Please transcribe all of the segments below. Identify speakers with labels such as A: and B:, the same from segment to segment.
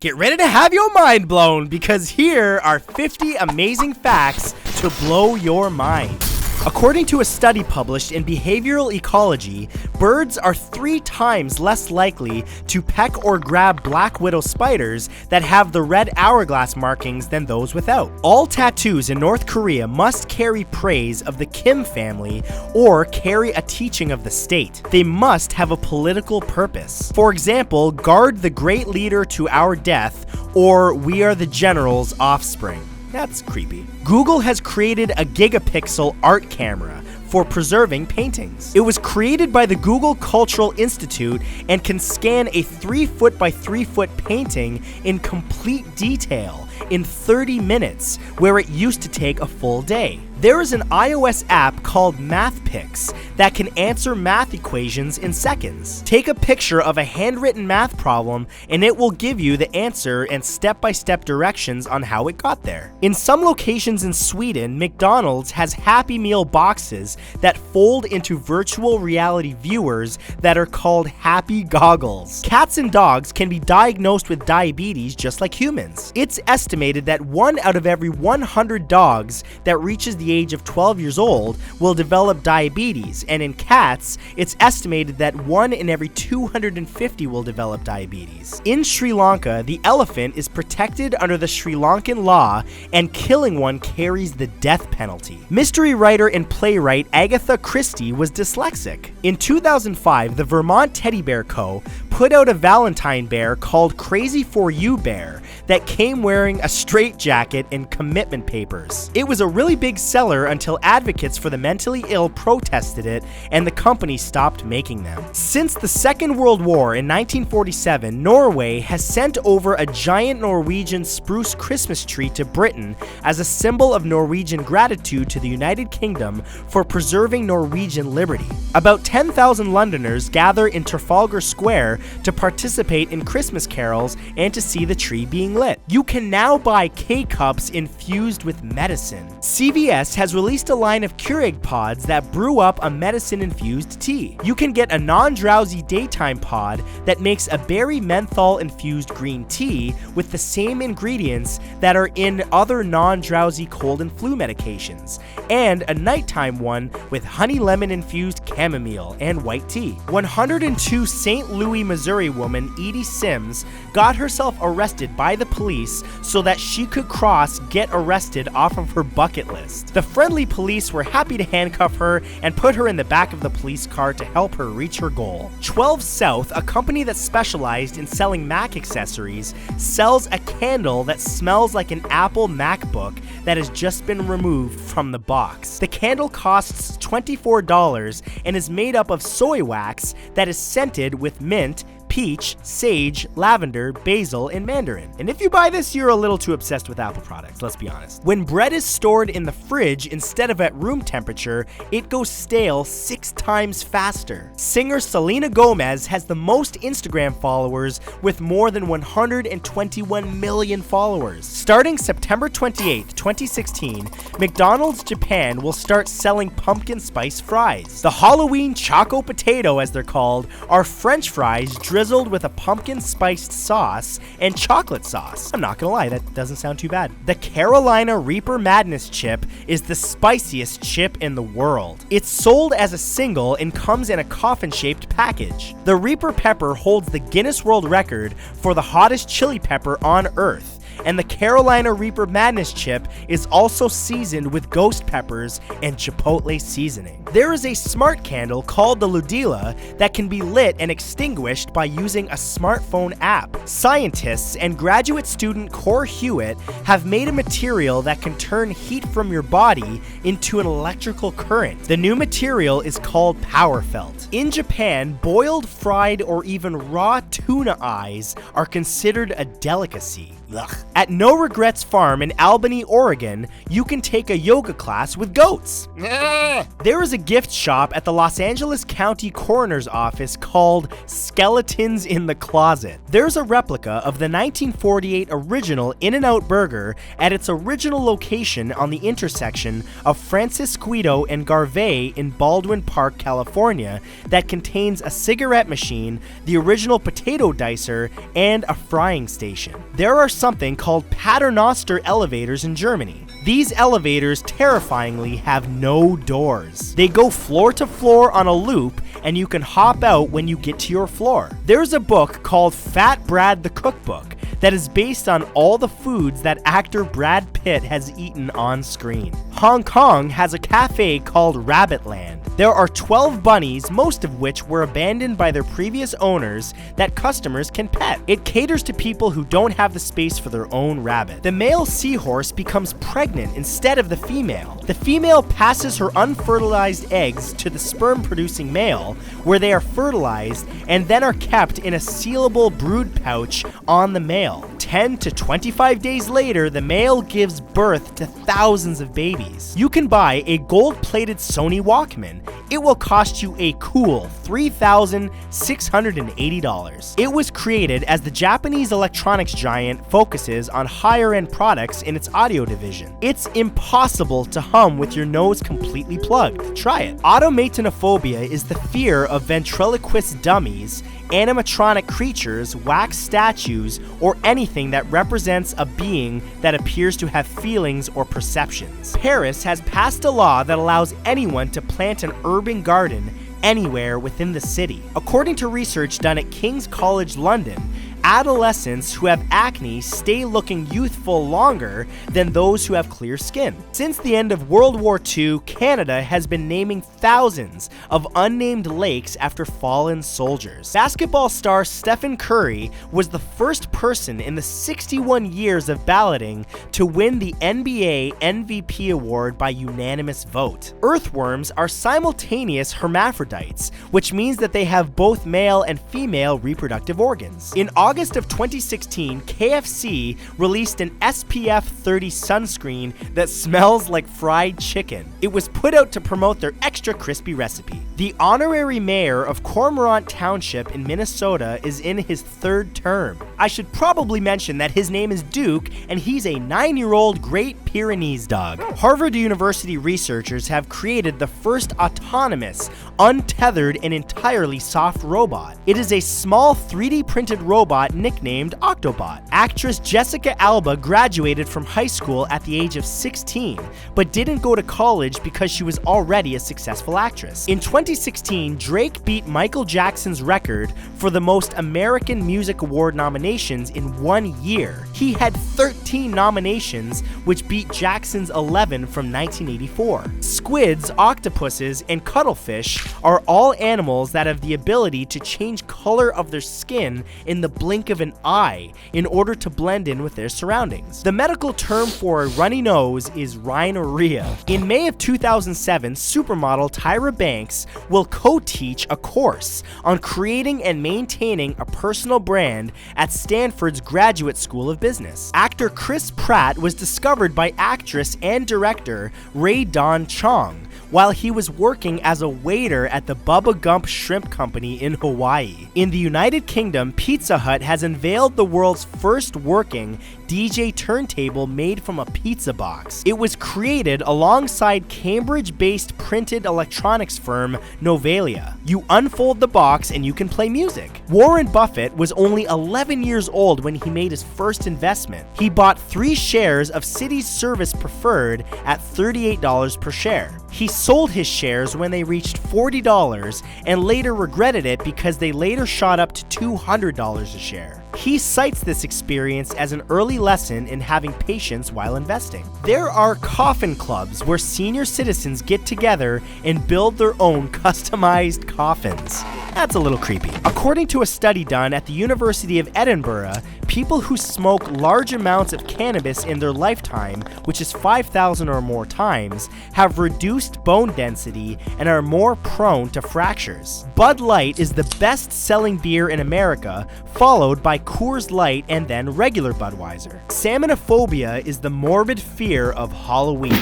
A: Get ready to have your mind blown, because here are 50 amazing facts to blow your mind. According to a study published in Behavioral Ecology, birds are 3 times less likely to peck or grab black widow spiders that have the red hourglass markings than those without. All tattoos in North Korea must carry praise of the Kim family or carry a teaching of the state. They must have a political purpose. For example, guard the great leader to our death, or we are the general's offspring. That's creepy. Google has created a gigapixel art camera for preserving paintings. It was created by the Google Cultural Institute and can scan a 3-foot by 3-foot painting in complete detail in 30 minutes, where it used to take a full day. There is an iOS app called MathPix that can answer math equations in seconds. Take a picture of a handwritten math problem and it will give you the answer and step-by-step directions on how it got there. In some locations in Sweden, McDonald's has Happy Meal boxes that fold into virtual reality viewers that are called Happy Goggles. Cats and dogs can be diagnosed with diabetes just like humans. It's estimated that 1 out of every 100 dogs that reaches the age of 12 years old will develop diabetes, and in cats, it's estimated that 1 in every 250 will develop diabetes. In Sri Lanka, the elephant is protected under the Sri Lankan law, and killing one carries the death penalty. Mystery writer and playwright Agatha Christie was dyslexic. In 2005, the Vermont Teddy Bear Co. put out a Valentine bear called Crazy For You Bear that came wearing a straitjacket and commitment papers. It was a really big seller until advocates for the mentally ill protested it and the company stopped making them. Since the Second World War in 1947, Norway has sent over a giant Norwegian spruce Christmas tree to Britain as a symbol of Norwegian gratitude to the United Kingdom for preserving Norwegian liberty. About 10,000 Londoners gather in Trafalgar Square to participate in Christmas carols and to see the tree being lit. You can now buy K-Cups infused with medicine. CVS has released a line of Keurig pods that brew up a medicine-infused tea. You can get a non-drowsy daytime pod that makes a berry menthol-infused green tea with the same ingredients that are in other non-drowsy cold and flu medications, and a nighttime one with honey lemon-infused chamomile and white tea. 102 St. Louis, Missouri woman Edie Sims got herself arrested by the police so that she could cross get arrested off of her bucket list. The friendly police were happy to handcuff her and put her in the back of the police car to help her reach her goal. 12 South, a company that specialized in selling Mac accessories, sells a candle that smells like an Apple MacBook that has just been removed from the box. The candle costs $24 and is made up of soy wax that is scented with mint, peach, sage, lavender, basil, and mandarin. And if you buy this, you're a little too obsessed with Apple products, let's be honest. When bread is stored in the fridge instead of at room temperature, it goes stale 6 times faster. Singer Selena Gomez has the most Instagram followers with more than 121 million followers. Starting September 28, 2016, McDonald's Japan will start selling pumpkin spice fries. The Halloween Choco Potato, as they're called, are French fries drizzled with a pumpkin spiced sauce and chocolate sauce. I'm not gonna lie, that doesn't sound too bad. The Carolina Reaper Madness chip is the spiciest chip in the world. It's sold as a single and comes in a coffin-shaped package. The Reaper pepper holds the Guinness World Record for the hottest chili pepper on Earth. And the Carolina Reaper Madness chip is also seasoned with ghost peppers and chipotle seasoning. There is a smart candle called the Ludila that can be lit and extinguished by using a smartphone app. Scientists and graduate student Core Hewitt have made a material that can turn heat from your body into an electrical current. The new material is called Power Felt. In Japan, boiled, fried, or even raw tuna eyes are considered a delicacy. Ugh. At No Regrets Farm in Albany, Oregon, you can take a yoga class with goats. There is a gift shop at the Los Angeles County Coroner's Office called Skeletons in the Closet. There's a replica of the 1948 original In-N-Out Burger at its original location on the intersection of Francisquito and Garvey in Baldwin Park, California, that contains a cigarette machine, the original potato dicer, and a frying station. There are something called Paternoster Elevators in Germany. These elevators terrifyingly have no doors. They go floor to floor on a loop, and you can hop out when you get to your floor. There's a book called Fat Brad the Cookbook that is based on all the foods that actor Brad Pitt has eaten on screen. Hong Kong has a cafe called Rabbitland. There are 12 bunnies, most of which were abandoned by their previous owners, that customers can pet. It caters to people who don't have the space for their own rabbit. The male seahorse becomes pregnant instead of the female. The female passes her unfertilized eggs to the sperm-producing male, where they are fertilized and then are kept in a sealable brood pouch on the male. 10 to 25 days later, the male gives birth to thousands of babies. You can buy a gold-plated Sony Walkman. It will cost you a cool $3,680. It was created as the Japanese electronics giant focuses on higher-end products in its audio division. It's impossible to hum with your nose completely plugged. Try it. Automatonophobia is the fear of ventriloquist dummies, animatronic creatures, wax statues, or anything that represents a being that appears to have feelings or perceptions. Paris has passed a law that allows anyone to plant an urban garden anywhere within the city. According to research done at King's College London, adolescents who have acne stay looking youthful longer than those who have clear skin. Since the end of World War II, Canada has been naming thousands of unnamed lakes after fallen soldiers. Basketball star Stephen Curry was the first person in the 61 years of balloting to win the NBA MVP award by unanimous vote. Earthworms are simultaneous hermaphrodites, which means that they have both male and female reproductive organs. In August of 2016, KFC released an SPF 30 sunscreen that smells like fried chicken. It was put out to promote their extra crispy recipe. The honorary mayor of Cormorant Township in Minnesota is in his third term. I should probably mention that his name is Duke, and he's a 9-year-old Great Pyrenees dog. Harvard University researchers have created the first autonomous, untethered, and entirely soft robot. It is a small 3D printed robot nicknamed Octobot. Actress Jessica Alba graduated from high school at the age of 16, but didn't go to college because she was already a successful actress. In 2016, Drake beat Michael Jackson's record for the most American Music Award nominations in 1 year. He had 13 nominations, which beat Jackson's 11 from 1984. Squids, octopuses, and cuttlefish are all animals that have the ability to change color of their skin in the blink of an eye in order to blend in with their surroundings. The medical term for a runny nose is rhinorrhea. In May of 2007, supermodel Tyra Banks will co-teach a course on creating and maintaining a personal brand at Stanford's Graduate School of Business. Actor Chris Pratt was discovered by actress and director Ray Dawn Chong while he was working as a waiter at the Bubba Gump Shrimp Company in Hawaii. In the United Kingdom, Pizza Hut has unveiled the world's first working DJ turntable made from a pizza box. It was created alongside Cambridge-based printed electronics firm Novalia. You unfold the box and you can play music. Warren Buffett was only 11 years old when he made his first investment. He bought 3 shares of Citi Service Preferred at $38 per share. He sold his shares when they reached $40 and later regretted it because they later shot up to $200 a share. He cites this experience as an early lesson in having patience while investing. There are coffin clubs where senior citizens get together and build their own customized coffins. That's a little creepy. According to a study done at the University of Edinburgh, People who smoke large amounts of cannabis in their lifetime, which is 5,000 or more times, have reduced bone density and are more prone to fractures. Bud Light is the best-selling beer in America, followed by Coors Light and then regular Budweiser. Salmonophobia is the morbid fear of Halloween.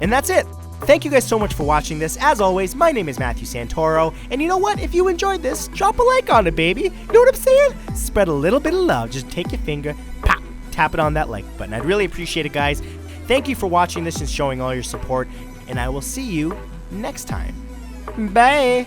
A: And that's it. Thank you guys so much for watching this. As always, my name is Matthew Santoro, and you know what? If you enjoyed this, drop a like on it, baby. You know what I'm saying? Spread a little bit of love. Just take your finger, pop, tap it on that like button. I'd really appreciate it, guys. Thank you for watching this and showing all your support, and I will see you next time. Bye.